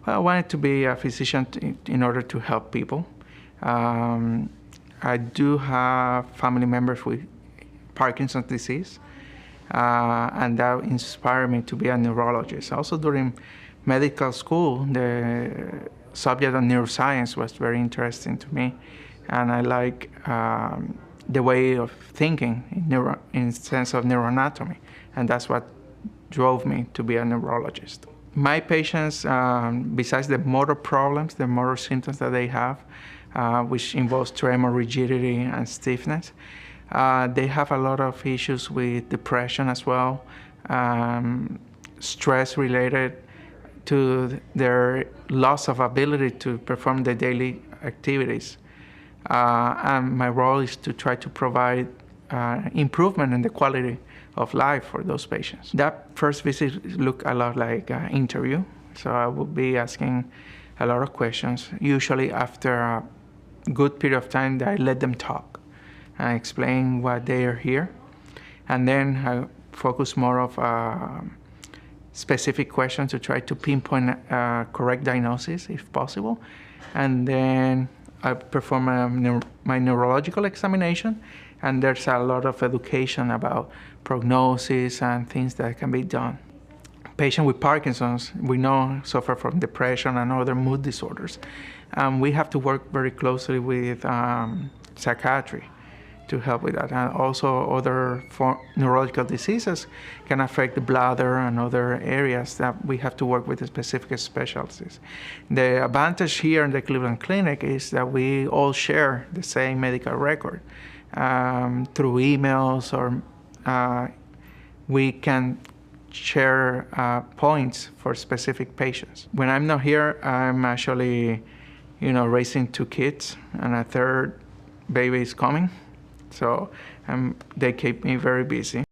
Well, I wanted to be a physician in order to help people. I do have family members with Parkinson's disease, and that inspired me to be a neurologist. Also, during medical school, the subject of neuroscience was very interesting to me, and I like the way of thinking in sense of neuroanatomy, and that's what drove me to be a neurologist. My patients, besides the motor problems, the motor symptoms that they have, which involves tremor, rigidity, and stiffness, they have a lot of issues with depression as well, stress related to their loss of ability to perform their daily activities. And my role is to try to provide improvement in the quality of life for those patients. That first visit looked a lot like an interview, so I will be asking a lot of questions. Usually after a good period of time, I let them talk and explain why they are here, and then I focus more of specific questions to try to pinpoint a correct diagnosis if possible, and then I perform my neurological examination, and there's a lot of education about prognosis and things that can be done. Patients with Parkinson's, we know, suffer from depression and other mood disorders. We have to work very closely with psychiatry to help with that. And also other neurological diseases can affect the bladder and other areas that we have to work with the specific specialties. The advantage here in the Cleveland Clinic is that we all share the same medical record. Through emails, or we can share points for specific patients. When I'm not here, I'm actually, raising 2 kids, and a third baby is coming. So they keep me very busy.